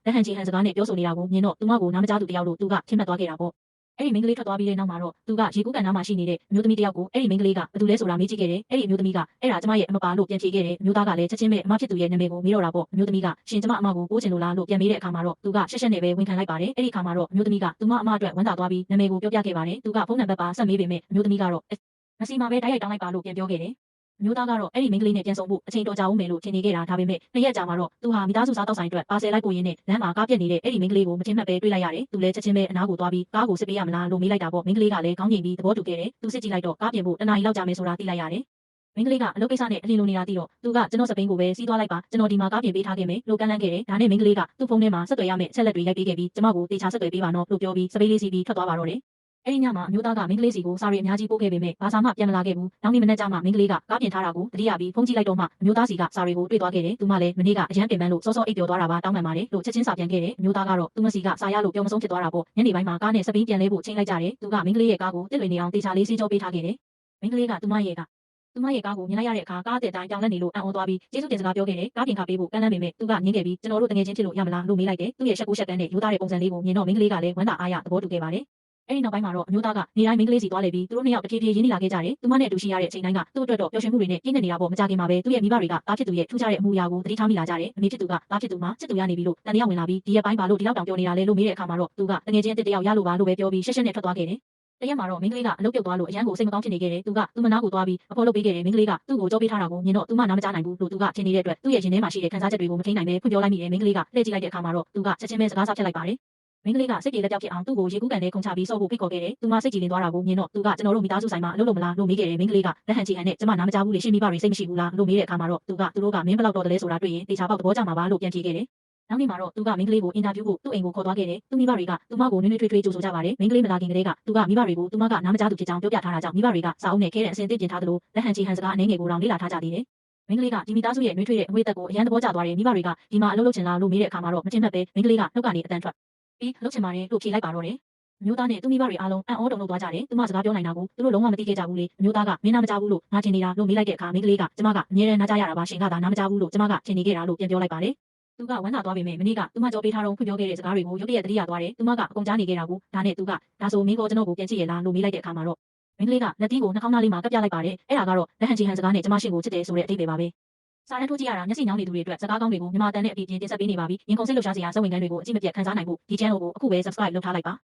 လက်ဟန်ချီဟန်စကားနဲ့ပြောဆိုနေတာကိုမြင်တော့သူမကိုနားမကြားသူတယောက်လို့သူကထင်မှတ်သွားခဲ့တာပေါ့အဲ့ဒီမိန်းကလေးထွက်သွားပြီးတဲ့နောက်မှာတော့သူကရေကူးကန်နားမှာရှိနေတဲ့အမျိုးသမီးတယောက်ကိုအဲ့ဒီမိန်းကလေးကဘာတူလဲဆိုတာမေးကြည့်ခဲ့တယ်အဲ့ဒီအမျိုးသမီးကအဲ့ဒါကျမရဲ့အမပါလို့ပြန်ဖြေခဲ့တယ်မျိုးသားကလည်းချက်ချင်းပဲအမဖြစ်သူရဲ့နာမည်ကိုမေးတော့တာပေါ့အမျိုးသမီးကရှင်ကျမအမကိုပိုးချင်လို့လားလို့ပြန်မေးတဲ့အခါမှာတော့သူကရှက်ရှက်နဲ့ပဲဝန်ခံလိုက်ပါတယ်အဲ့ဒီအခါမှာတော့အမျိုးသမီးကသူမအမအတွက်ဝန်တာသွားပြီးနာမည်ကိုပြောပြခဲ့ပါတယ်သူကဖုန်းနံပါတ်ပါဆက်မေးပေမဲ့အမျိုးသမီးကတော့မစီမှာပဲတိုက်ရိုက်တောင်းလိုက်ပါလို့ပြန်ပြောခဲ့တယ်မျိုးသားကတော့အဲ့ဒီမိန်းကလေးနဲ့ပြန်ဆုံဖို့အချိန်တော်ကြာဦးမယ်လို့ထင်နေခဲ့တာဒါပေမဲ့နှစ်ရက်ကြာမှာတော့သူဟာမိသားစုစားတောက်ဆိုင်အတွက်ပါဆယ်လိုက်ပို့ရင်းနဲ့လမ်းမှာကားပြက်နေတဲ့အဲ့ဒီမိန်းကလေးကိုမထင်မှတ်ပဲတွေ့လိုက်ရတယ်သူလည်းချက်ချင်းပဲအနားကိုသွားပြီးကားကိုစစ်ပေးရမလားလို့မေးလိုက်တာပေါ့မိန်းကလေးကလည်းခေါင်းငိမ်ပြီးသဘောတူခဲ့တယ်သူစစ်ကြည့်လိုက်တော့ကားပြင်ဖို့တနာရီလောက်ကြာမယ်ဆိုတာသိလိုက်ရတယ်မိန်းကလေးကအလုပ်ကိစ္စနဲ့အလင်းလိုနေတာသိတော့သူကကျွန်တော်စပိန်ကိုပဲစီးသွားလိုက်ပါကျွန်တော်ဒီမှာကားပြင်ပေးထားခဲ့မယ်လို့ကန့်လန့်ခဲ့တယ်ဒါနဲ့မိန်းကလေးကသူ့ဖုန်းထဲမှာဆက်သွယ်ရမယ့်အချက်လက်တွေရိုက်ပေးခဲ့ပြီးကျွန်မကိုတေချာဆက်သွယ်ပေးပါနော်လို့ပြောပြီးစပိန်လေးစီးပြီးထွက်သွားပါတော့တယ်အဲ့ဒီညမှာအမျိုးသားကမိန်းကလေးစီကိုစာရီအများကြီးပို့ခဲ့ပေမဲ့ဘာသာမှပြန်မလာခဲ့ဘူး။နောက်နေ့မနက်ကျမှမိန်းကလေးကကားပြင်ထားတာကိုတတိယပြီးဖုန်းကြည့်လိုက်တော့မှအမျိုးသားစီကစာရီကိုတွေ့သွားခဲ့တယ်။သူမလည်းမနေ့ကအရန်ပင်ပန်းလို့စောစောအိပ်ပျော်သွားတာပါတောင်းပန်ပါတယ်လို့ချက်ချင်းစာပြန်ခဲ့တယ်။အမျိုးသားကတော့သူမစီကစာရလို့ပြောမဆုံးဖြစ်သွားတာပေါ့။ညနေပိုင်းမှာကားနဲ့စပိန်ပြန်လဲဖို့ချိန်လိုက်ကြတယ်။သူကမိန်းကလေးရဲ့ကားကိုတစ်လွင်နေအောင်တေချာလေးစေးကြောပေးထားခဲ့တယ်။မိန်းကလေးကသူမရဲ့ကားကိုမြင်လိုက်ရတဲ့အခါကားအတဲ့အတိုင်းပြောင်းလဲနေလို့အံ့ဩသွားပြီးကျေးဇူးတင်စကားပြောခဲ့တယ်။ကားပြင်ခါပေးဖို့ကမ်းလှမ်းပေမဲ့သူကငင်းခဲ့ပြီးကျွန်တော်တို့တကယ်ချင်းဖြစ်လို့ရမလားလို့မေးလိုက်တယ်။သူ့ရဲ့ရှက်ကိုရှက်ကန်းနဲ့ရိုးသားတဲ့ပုံစံလေးကိုမြင်တော့မိန်းကလေးကလည်းဝမ်းသာအားရသဘောတူခဲ့ပါတယ်။အဲ့ဒီနောက်ပိုင်းမှာတော့အမျိုးသားကနေတိုင်းမိန်းကလေးစီသွားလေပြီးသူတို့နှစ်ယောက်တဖြည်းဖြည်းရင်းနှီးလာခဲ့ကြတယ်။သူမနဲ့အတူရှိရတဲ့အချိန်တိုင်းကသူ့အတွက်တော့ပျော်ရွှင်မှုတွေနဲ့ပြည့်နေနေတာပေါ့မကြခင်မှာပဲသူ့ရဲ့မိဘတွေကတားဖြစ်သူရဲ့ထူးခြားတဲ့အမှုအရာကိုသတိထားမိလာကြတယ်။အမေဖြစ်သူကတားဖြစ်သူမှာချစ်သူရနေပြီလို့တန်တရားဝင်လာပြီးဒီရက်ပိုင်းပါလို့ဒီလောက်တောင်ပြောနေတာလေလို့မေးတဲ့အခါမှာတော့သူကတကယ်ချင်းတစ်တယောက်ရလို့ပါလို့ပဲပြောပြီးရှက်ရှက်နဲ့ထွက်သွားခဲ့တယ်။တရက်မှာတော့မိန်းကလေးကအလုပ်ပြုတ်သွားလို့အရန်ကိုစိတ်မကောင်းဖြစ်နေခဲ့တယ်။သူကသူ့မနာကိုသွားပြီးအဖော်လုပ်ပေးခဲ့တယ်မိန်းကလေးကသူ့ကိုကြောပေးထားတာကိုမြင်တော့သူမနားမကြားနိုင်ဘူးလို့သူကထင်နေတဲ့အတွက်သူ့ရဲ့ရင်ထဲမှာရှိတဲ့ခံစားချက်တွေကိုမထိန်နိုင်ပဲဖွင့်ပြောလိုက်မိတယ်မိန်းကလေးကလှည့်ကြည့်လိုက်တဲ့အခါမှာတော့သူကချက်ချင်းပဲစကားစားဖြတ်လိုက်ပါတယ်။မိန်းကလေးကစိတ်ပြေလက်ပြောက်ဖြစ်အောင်သူ့ကိုရေကူးကန်နဲ့ခုန်ချပြီးစော့ဖို့ဖိတ်ခေါ်ခဲ့တယ်။သူမစိတ်ကြည်လင်သွားတာကိုမြင်တော့သူကကျွန်တော်တို့မိသားစုဆိုင်မှာအလုပ်လုပ်မလားလို့မေးခဲ့တယ်မိန်းကလေးကလက်ဟန်ချီဟန်နဲ့ကျမနားမကြားဘူးလေရှင်းမိပါတွေစိတ်မရှိဘူးလားလို့မေးတဲ့အခါမှာတော့သူတို့ကမင်းဘယ်လောက်တော့တလဲဆိုတာတွေ့ရင်တေချာပေါက်သဘောကျမှာပါလို့ပြန်ဖြေခဲ့တယ်။နောက်နေ့မှာတော့သူကမိန်းကလေးကိုအင်တာဗျူးဖို့သူ့အိမ်ကိုခေါ်သွားခဲ့တယ်။သူမိဘတွေကသူမကိုနွေးနွေးထွေးထွေးကြိုဆိုကြပါတယ်။မိန်းကလေးမလာခင်ကတည်းကသူကမိဘတွေကိုသူမကနားမကြားသူဖြစ်ကြောင်းပြောပြထားတာကြောင့်မိဘတွေကစာအုပ်နဲ့ခဲတဲ့အစင်သင့်ပြင်ထားသလိုလက်ဟန်ချီဟန်စကားအနေငယ်ကိုတောင်လေ့လာထားကြသေးတယ်။မိန်းကလေးကဒီမိသားစုရဲ့နွေးထွေးတဲ့အငွေ့သက်ကိုအရန်သဘောကျသွားတယ်မိဘတွေကဒီမှာအလုပ်လုပ်ချင်လားလို့မေးတဲ့အခါမှာတော့မတင်မှတ်ပဲမိန်းကလေးကနှုတ်ကနေအတန်ထွက်ပြီးလုပ်ချင်ပါတယ်လို့ဖြေလိုက်ပါတော့တယ်။မျိုးသားနဲ့သူမိဘတွေအားလုံးအံ့ဩတုန်လှုပ်သွားကြတယ်။သူမစကားပြောနိုင်တာကိုသူတို့လုံးဝမသိခဲ့ကြဘူးလေ။မျိုးသားကမင်းနားမကြားဘူးလို့ငါထင်နေတာလို့မေးလိုက်တဲ့အခါမိန်းကလေးကကျမကအမြဲတမ်းနားကြားရတာပါရှင်ကသာနားမကြားဘူးလို့ကျမကထင်နေခဲ့တာလို့ပြန်ပြောလိုက်ပါတယ်။သူကဝမ်းသာသွားပေမဲ့မနေ့ကသူမကြောပေးထားတော့ဖွင့်ပြောခဲ့တဲ့စကားတွေကိုရုတ်တရက်သတိရသွားတယ်။သူမကအကုန်ကြားနေခဲ့တာကိုဒါနဲ့သူကဒါဆိုမင်းကကျွန်တော်ကိုပြန်ကြည့်ရလားလို့မေးလိုက်တဲ့အခါမှာတော့မိန်းကလေးကလက်သီးကိုနှာခေါင်းသားလေးမှာကပ်ပြလိုက်ပါတယ်။အဲ့ဒါကတော့လက်ဟန်ချီဟန်စကားနဲ့ကျမရှင်ကိုချစ်တယ်ဆိုတဲ့အဓိပ္ပာယ်ပါပဲ။စာရန်ထိုးကြည့်ရတာမျက်စိနှောင်းနေသူတွေအတွက်စကားကောင်းတွေကိုမြန်မာတန်နဲ့အပြည့်တင်ဆက်ပေးနေပါပြီ။ရင်ကုန်စိတ်လှုပ်ရှားစရာစဝင်ခန်းတွေကိုအကြည့်မပြတ်ခန်းစားနိုင်ဖို့ဒီ channel ကိုအခုပဲ subscribe လုပ်ထားလိုက်ပါ။